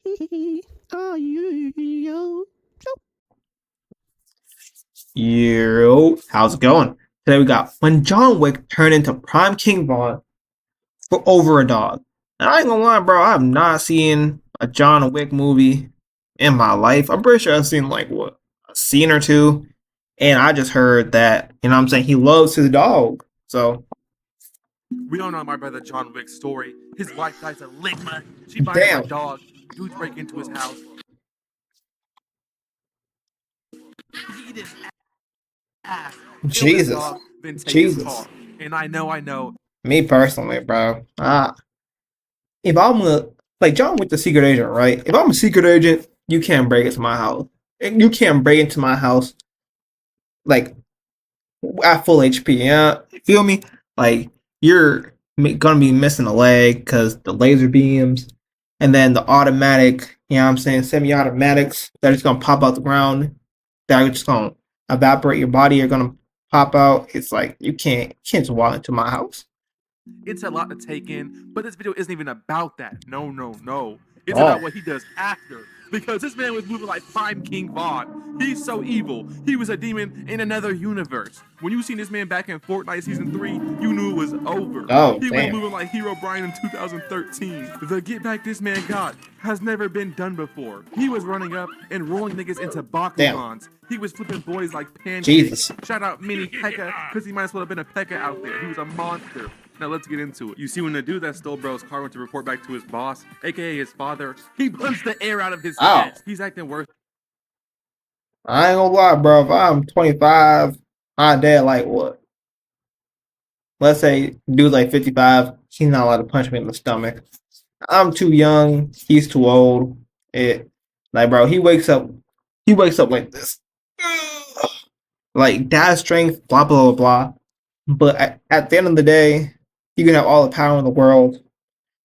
Oh, yo. Yo, how's it going? Today we got when John Wick turned into Prime King Vaughn for over a dog. And I ain't gonna lie, bro, I've not seen a John Wick movie in my life. I'm pretty sure I've seen like what a scene or two, and I just heard that you know what I'm saying he loves his dog. So We all know my brother John Wick's story. His wife dies of ligma. She buys him a damn, dog. Dudes break into his house. Eat his ass. Kill his Jesus, dog. Then take his Jesus. car. And I know. Me personally, bro. If I'm a like John Wick, the secret agent, right? If I'm a secret agent, you can't break into my house. You can't break into my house like at full HP. Yeah, feel me? Like you're gonna be missing a leg because the laser beams, and then the automatic. You know what I'm saying? Semi-automatics that are just gonna pop out the ground. That are just gonna evaporate your body. Are gonna pop out. It's like you can't just walk into my house. It's a lot to take in, but this video isn't even about that. No. It's Oh, about what he does after. Because this man was moving like Prime King Vaughn. He's so evil. He was a demon in another universe. When you seen this man back in Fortnite Season 3, you knew it was over. oh, He was damn. moving like Hero Brian in 2013. The get back this man got has never been done before. He was running up and rolling niggas into Bakugans. He was flipping boys like pancakes. Jesus. Shout out Mini Pekka, because he might as well have been a Pekka out there. He was a monster. Now let's get into it. You see, when the dude that stole bro's car went to report back to his boss, aka his father, he punched the air out of his Oh. chest. He's acting worse. I ain't gonna lie, bro. If I'm 25, my dad like what? Let's say dude like 55. He's not allowed to punch me in the stomach. I'm too young. He's too old. It like, bro. He wakes up. He wakes up like this, like dad strength. Blah blah blah blah. But at the end of the day, you can have all the power in the world,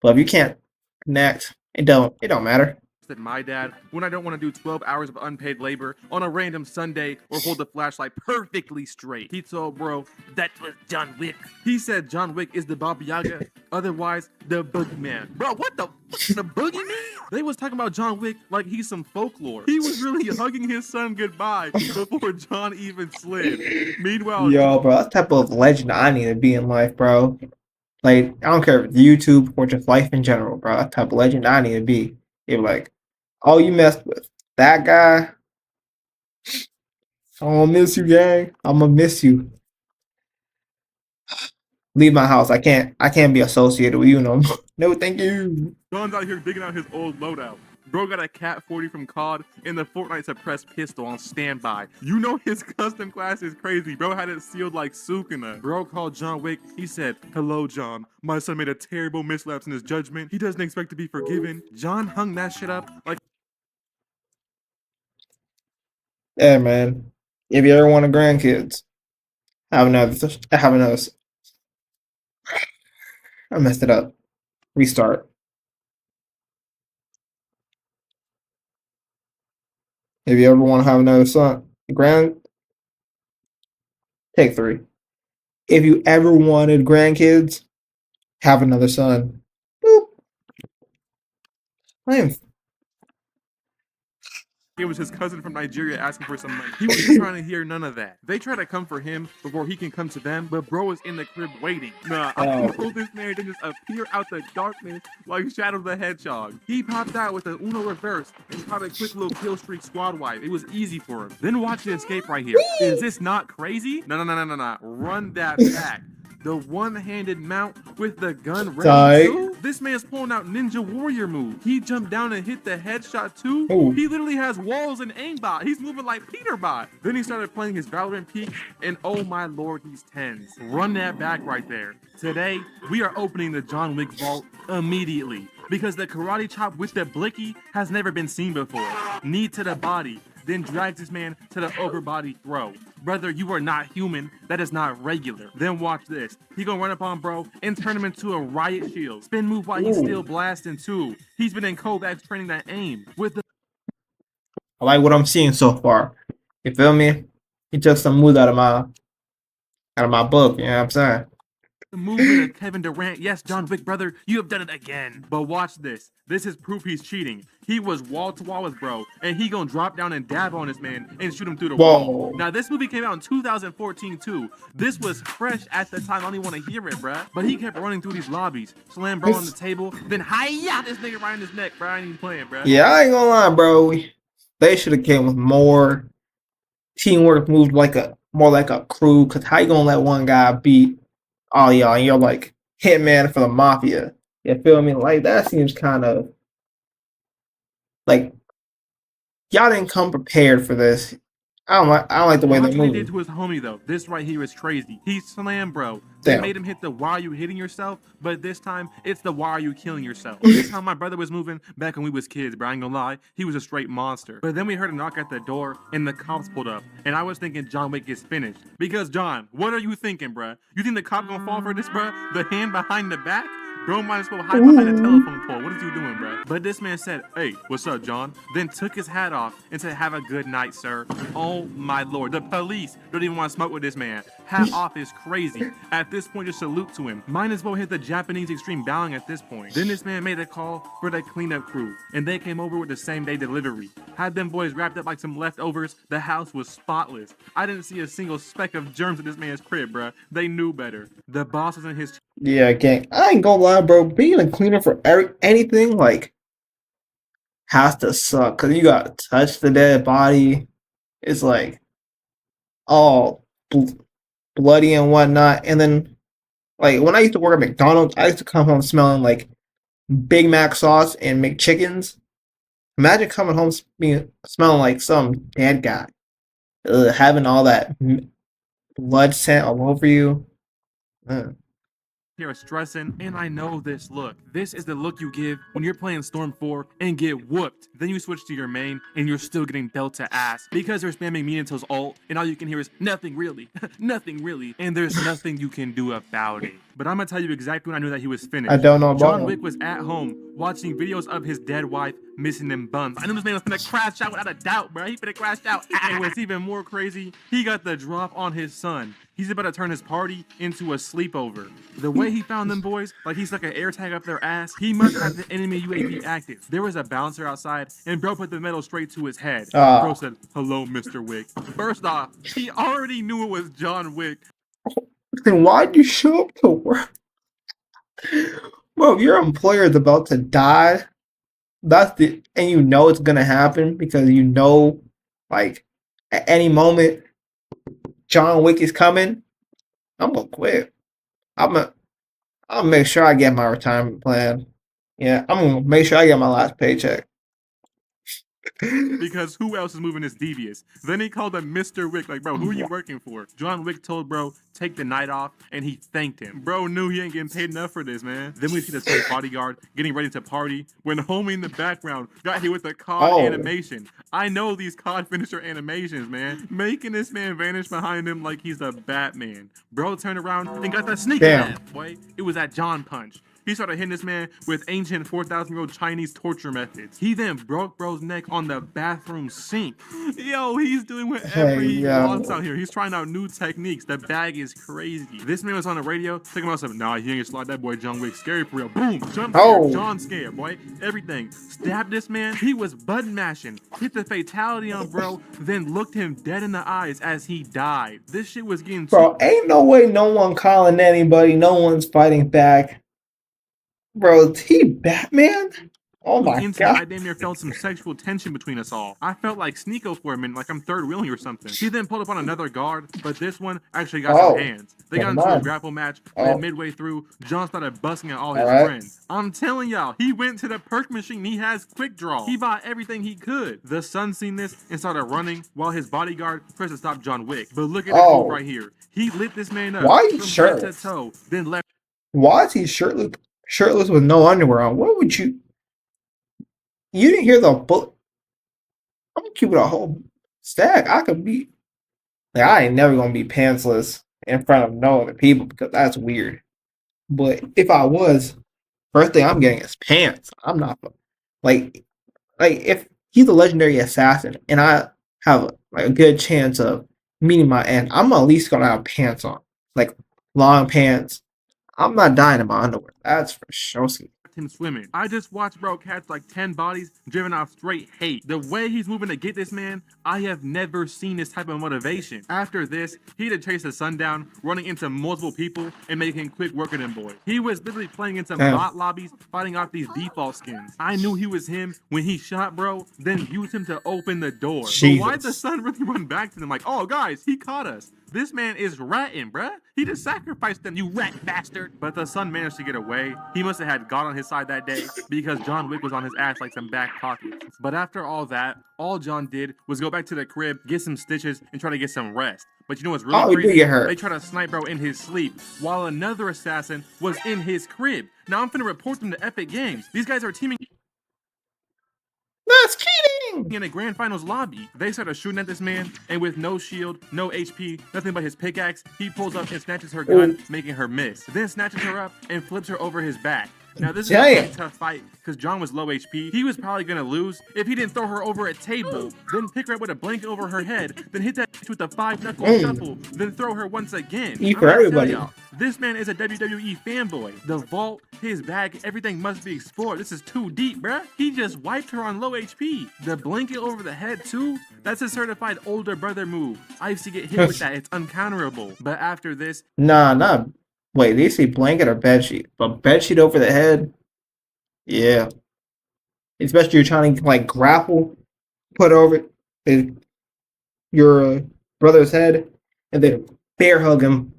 but if you can't connect, it don't matter. Than my dad when I don't want to do 12 hours of unpaid labor on a random Sunday or hold the flashlight perfectly straight. He told bro that was John Wick. He said John Wick is the Baba Yaga, otherwise the boogeyman. Bro, what the boogeyman? They was talking about John Wick like he's some folklore. He was really hugging his son goodbye before John even slid. Meanwhile, Yo, bro, that's the type of legend I need to be in life, bro. Like, I don't care if it's YouTube or just life in general, bro. That type of legend I need to be. If like, oh, you messed with that guy, I'm gonna miss you, gang. I'm gonna miss you. Leave my house. I can't be associated with you no more. No, thank you. John's out here digging out his old loadout. Bro got a Cat 40 from COD and the Fortnite suppressed pistol on standby. You know his custom class is crazy. Bro had it sealed like Sukuna. Bro called John Wick. He said, "Hello, John. My son made a terrible mislapse in his judgment. He doesn't expect to be forgiven." John hung that shit up like Yeah, man. If you ever want a grandkids, have another. Have another. I messed it up. Restart. If you ever want to have another son, take 3. If you ever wanted grandkids, have another son. Boop. I am. it was his cousin from Nigeria asking for some money. He wasn't trying to hear none of that. They try to come for him before he can come to them, but bro is in the crib waiting. Nah, I know this man didn't just appear out the darkness like Shadow the Hedgehog. He popped out with an Uno reverse and caught a quick little kill streak squad wipe. It was easy for him. Then watch the escape right here. Is this not crazy? No. Run that back. The one-handed mount with the gun ready too? This man's pulling out Ninja Warrior move. He jumped down and hit the headshot too. Ooh. He literally has walls and aimbot. He's moving like Peterbot. Then he started playing his Valorant peak, and oh my lord, he's tens. Run that back right there. Today, we are opening the John Wick vault immediately because the karate chop with the blicky has never been seen before. Knee to the body, then drags this man to the overbody throw. Brother, you are not human. That is not regular. Then watch this. He gonna run up on bro and turn him into a riot shield. Spin move while he's still blasting too. He's been in Kovacs training that aim. With the I like what I'm seeing so far. You feel me? He took some mood out of my book. You know what I'm saying? movement of Kevin Durant. Yes, John Wick, brother, you have done it again. But watch this. This is proof he's cheating. He was wall to wall with bro, and he gonna drop down and dab on this man and shoot him through the wall. Now, this movie came out in 2014 too. This was fresh at the time. I don't even want to hear it, bruh. But he kept running through these lobbies, slam bro on the table, then hi-ya this nigga right in his neck, bro. I ain't even playing, bruh. Yeah, I ain't gonna lie, bro. They should have came with more teamwork, moved more like a crew. Cause how you gonna let one guy beat all y'all and you're like hitman for the mafia? You feel me? Like that seems kind of like y'all didn't come prepared for this. I don't like the way they Watch what move. he did to his homie though. This right here is crazy. He slammed bro. They made him hit the why are you hitting yourself, but this time it's the why are you killing yourself. This is how my brother was moving back when we was kids, bro. I ain't gonna lie, he was a straight monster. But then we heard a knock at the door and the cops pulled up, and I was thinking John Wick gets finished. Because John, what are you thinking, bro? You think the cop gonna fall for this, bro? The hand behind the back? Bro might as well hide behind a telephone pole. What is you doing, bro? But this man said, hey, what's up, John? Then took his hat off and said, have a good night, sir. Oh, my Lord. The police don't even want to smoke with this man. Hat off is crazy. At this point, just salute to him. Might as well hit the Japanese extreme bowing at this point. Then this man made a call for the cleanup crew, and they came over with the same day delivery. Had them boys wrapped up like some leftovers. The house was spotless. I didn't see a single speck of germs in this man's crib, bro. They knew better. The boss was in his... Yeah, gang. I ain't gonna lie, bro. Being a cleaner for anything like has to suck because you gotta touch the dead body. It's like all bloody and whatnot. And then, like when I used to work at McDonald's, I used to come home smelling like Big Mac sauce and McChickens. Imagine coming home smelling like some dead guy, having all that blood scent all over you. You're stressing, and I know this look. This is the look you give when you're playing Storm 4 and get whooped. Then you switch to your main, and you're still getting dealt to ass because they're spamming Minato's ult, and all you can hear is nothing really, nothing really, and there's nothing you can do about it. But I'm gonna tell you exactly when I knew that he was finished. I don't know about John Wick was at home watching videos of his dead wife missing them buns. I knew this man was gonna crash out without a doubt, bro. He finna crash out. And what's even more crazy, he got the drop on his son. He's about to turn his party into a sleepover. The way he found them boys, like he stuck an air tag up their ass, he must have the enemy UAV active. There was a bouncer outside, and bro put the metal straight to his head. Bro said, hello, Mr. Wick. First off, he already knew it was John Wick. Then why'd you show up to work? Bro, if your employer is about to die, and you know it's gonna happen because you know, like, at any moment, John Wick is coming. I'm gonna quit. I'll make sure I get my retirement plan. Yeah, I'm gonna make sure I get my last paycheck. Because who else is moving this devious? Then he called him Mr. Wick, like, bro, who are you working for? John Wick told bro, take the night off, and he thanked him. Bro knew he ain't getting paid enough for this, man. Then we see the same bodyguard getting ready to party when homie in the background got hit with a COD animation. I know these COD finisher animations, man. Making this man vanish behind him like he's a Batman. Bro turned around and got the sneak attack, boy. It was that John punch. He started hitting this man with ancient 4,000-year-old Chinese torture methods. He then broke bro's neck on the bathroom sink. Yo, he's doing whatever he wants out here. He's trying out new techniques. The bag is crazy. This man was on the radio talking about something. Nah, he ain't gonna slide that boy John Wick. Scary for real. Boom, jump scare, John scare, boy. Everything. Stabbed this man. He was button mashing. Hit the fatality on bro, then looked him dead in the eyes as he died. This shit was getting Bro, ain't no way no one calling anybody. No one's fighting back. Bro, he Batman? Oh my god. I damn near felt some sexual tension between us all. I felt like Sneeko for a minute, like I'm third wheeling or something. She then pulled up on another guard, but this one actually got some hands. They got into a grapple match, and then midway through, John started busting at all his friends. I'm telling y'all, he went to the perk machine. He has quick draw. He bought everything he could. The son seen this and started running while his bodyguard pressed to stop John Wick. But look at this move right here. He lit this man up. Why is he from shirtless? head to toe, then left. Why is he shirtless with no underwear on? What would you? You didn't hear the bullet? I'm gonna keep it a whole stack. I could be. Like, I ain't never gonna be pantsless in front of no other people because that's weird. But if I was, first thing I'm getting is pants. I'm not like if he's a legendary assassin and I have like a good chance of meeting my end, I'm at least gonna have pants on, like long pants. I'm not dying in my underwear. That's for sure. him swimming. I just watched bro catch like 10 bodies driven off straight hate. The way he's moving to get this man, I have never seen this type of motivation. After this, he had to chase the sundown, running into multiple people and making quick work of them boys. He was literally playing in some bot lobbies, fighting off these default skins. I knew he was him when he shot bro, then used him to open the door. So why'd the sun really run back to them like, oh guys, he caught us? This man is ratting, bruh. He just sacrificed them, you rat bastard. But the son managed to get away. He must have had God on his side that day because John Wick was on his ass like some back pocket. But after all that, all John did was go back to the crib, get some stitches, and try to get some rest. But you know what's really crazy? They try to snipe bro in his sleep while another assassin was in his crib. Now I'm finna report them to Epic Games. These guys are teaming. That's cheating! In a grand finals lobby, they started shooting at this man, and with no shield, no HP, nothing but his pickaxe, he pulls up and snatches her gun, making her miss. Then snatches her up and flips her over his back. Now this is a tough fight because John was low HP. He was probably gonna lose if he didn't throw her over a table, then pick her up with a blanket over her head, then hit that with a 5-knuckle shuffle, then throw her once again. For everybody. This man is a WWE fanboy. The vault, his bag, everything must be explored. This is too deep, bruh. He just wiped her on low HP. The blanket over the head too? That's a certified older brother move. I used to get hit with that. It's uncounterable. But after this, nah. Wait, did you say blanket or bedsheet? But bedsheet over the head? Yeah. Especially you're trying to like grapple, put over your brother's head, and then bear hug him.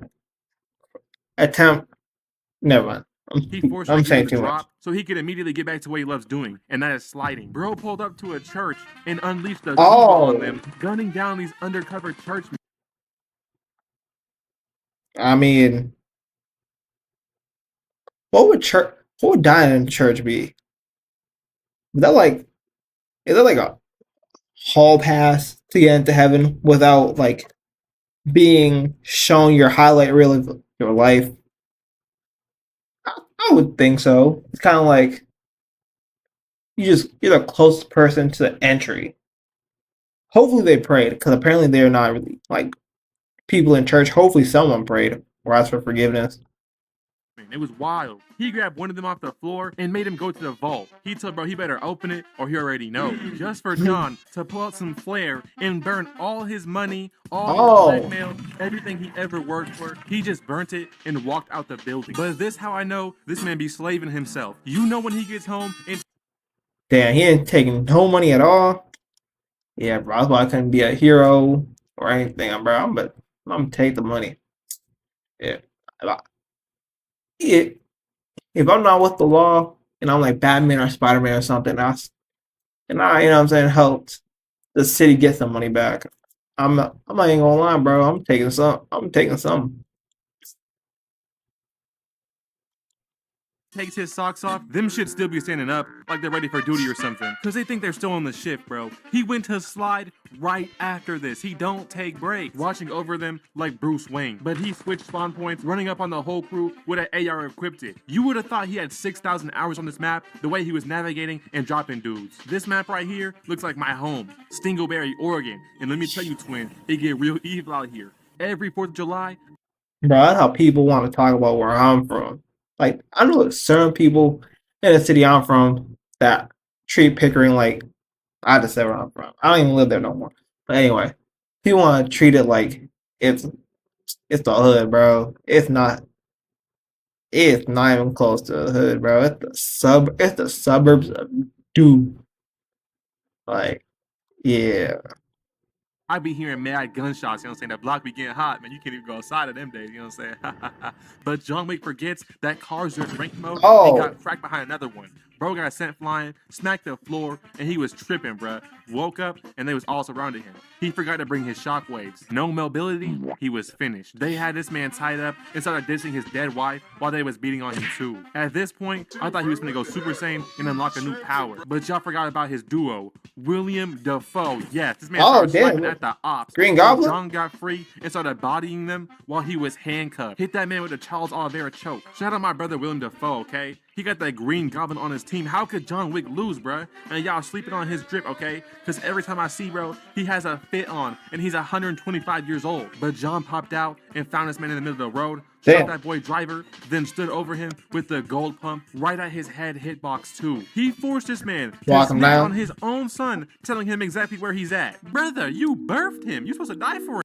Attempt. Never mind. I'm saying too much. So he could immediately get back to what he loves doing, and that is sliding. Bro pulled up to a church and unleashed a on them, gunning down these undercover churchmen. I mean, what would dying in church be? Is that like a hall pass to get into heaven without like being shown your highlight reel of your life? I would think so. It's kind of like you're the closest person to the entry. Hopefully they prayed because apparently they're not really like people in church. Hopefully someone prayed or asked for forgiveness. It was wild. He grabbed one of them off the floor and made him go to the vault. He told bro he better open it or he already know. Just for John to pull out some flair and burn all his money, all his blackmail, everything he ever worked for. He just burnt it and walked out the building. But is this how I know this man be slaving himself? You know when he gets home and damn, he ain't taking no money at all. Yeah, bro, that's why I couldn't be a hero or anything, bro. I'm gonna take the money. Yeah. If I'm not with the law and I'm like Batman or Spider-Man or something, and I, you know what I'm saying, helped the city get some money back. I'm not even gonna lie, bro. I'm taking some. Takes his socks off, them should still be standing up like they're ready for duty or something. Cause they think they're still on the shift, bro. He went to slide right after this. He don't take breaks. Watching over them like Bruce Wayne. But he switched spawn points, running up on the whole crew with an AR equipped it. You would have thought he had 6,000 hours on this map, the way he was navigating and dropping dudes. This map right here looks like my home, Stingleberry, Oregon. And let me tell you, twin, it get real evil out here. Every 4th of July. Bro, that's how people want to talk about where I'm from. Like, I know certain people in the city I'm from that treat Pickering like I just said where I'm from. I don't even live there no more. But anyway, people want to treat it like it's the hood, bro. It's not even close to the hood, bro. It's the suburbs of Dude. Like, yeah. I be hearing mad gunshots, you know what I'm saying? The block be getting hot, man. You can't even go outside of them days, you know what I'm saying? But John Wick forgets that cars are in ranked mode and got cracked behind another one. Bro got sent flying, smacked the floor, and he was tripping, bruh. Woke up, and they was all surrounding him. He forgot to bring his shockwaves. No mobility, he was finished. They had this man tied up and started dissing his dead wife while they was beating on him too. At this point, I thought he was gonna go Super Saiyan and unlock a new power. But y'all forgot about his duo, William Dafoe. Yes, this man started sniping at the ops. Green Goblin? John got free and started bodying them while he was handcuffed. Hit that man with a Charles Oliveira choke. Shout out my brother William Dafoe, okay? He got that Green Goblin on his team. How could John Wick lose, bruh? And y'all sleeping on his drip, okay? Because every time I see, bro, he has a fit on, and he's 125 years old. But John popped out and found this man in the middle of the road, shot Damn. that boy Driver, then stood over him with the gold pump right at his head hitbox too. He forced this man to Walk him snitch down. on his own son, telling him exactly where he's at. Brother, you birthed him. You're supposed to die for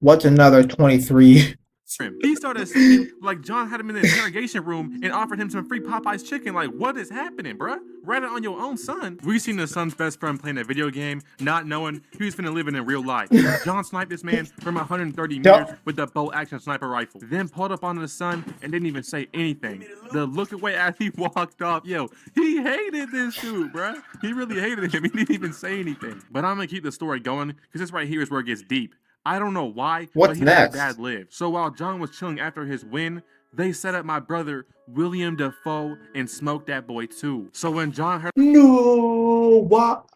What's another 23? him. He started singing like John had him in the interrogation room and offered him some free Popeye's chicken. Like, what is happening, bruh? Right on your own son. We seen the son's best friend playing a video game, not knowing he was finna live in real life. John sniped this man from 130 meters with the bolt action sniper rifle. Then pulled up on the son and didn't even say anything. The look away as he walked off, yo, he hated this dude, bruh. He really hated him. He didn't even say anything. But I'm gonna keep the story going because this right here is where it gets deep. I don't know why, What's but he let next? his dad live. So while John was chilling after his win, they set up my brother William Dafoe and smoked that boy too. So when John heard No, what?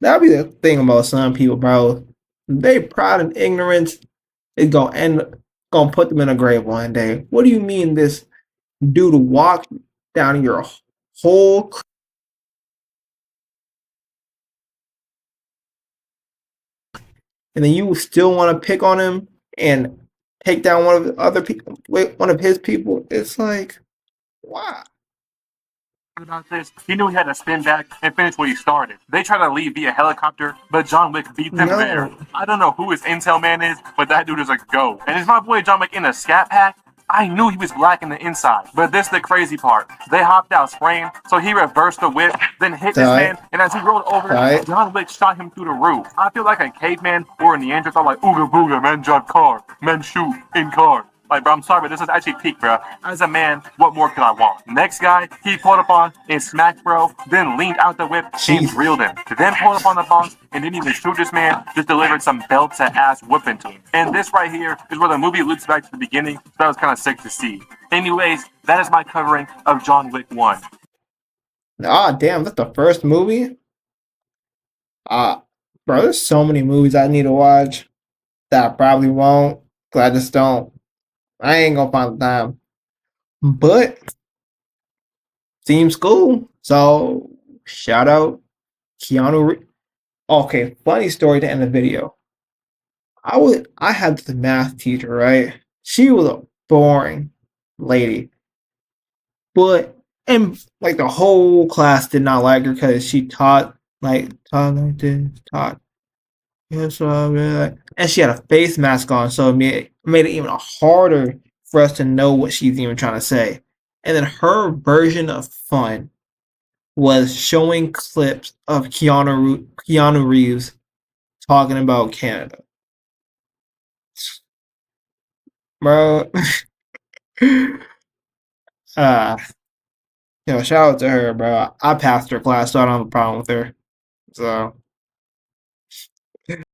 That'll be the thing about some people, bro. They pride in ignorance. It's gonna put them in a grave one day. What do you mean this dude walked down your whole and then you still want to pick on him and take down one of the other people, one of his people? It's like, why? about this, he knew he had to spin back and finish what he started. They tried to leave via helicopter, but John Wick beat them there. I don't know who his intel man is, but that dude is a go. And is my boy John Wick in a scat pack? I knew he was black in the inside, but this is the crazy part. They hopped out spraying, so he reversed the whip, then hit this man, and as he rolled over, John Wick shot him through the roof. I feel like a caveman or a Neanderthal, like, ooga booga, men drive car, men shoot in car. Like, bro, I'm sorry, but this is actually peak, bro. As a man, what more could I want? Next guy, he pulled up on and smacked, bro, then leaned out the whip and drilled him. Then pulled up on the boss and didn't even shoot this man, just delivered some belt-to-ass whipping to him. And this right here is where the movie loops back to the beginning, so that was kind of sick to see. Anyways, that is my covering of John Wick 1. Ah, damn, that's the first movie? Bro, there's so many movies I need to watch that I probably won't, because I just don't. I ain't gonna find the time. But seems cool. So shout out Keanu. Okay, funny story to end the video. I had the math teacher, right? She was a boring lady. But and like the whole class did not like her because she taught like this, taught. Yeah, so I really like, and she had a face mask on, so it made it even harder for us to know what she's even trying to say. And then her version of fun was showing clips of Keanu Reeves talking about Canada. Bro, uh, shout out to her, bro. I passed her class, so I don't have a problem with her. So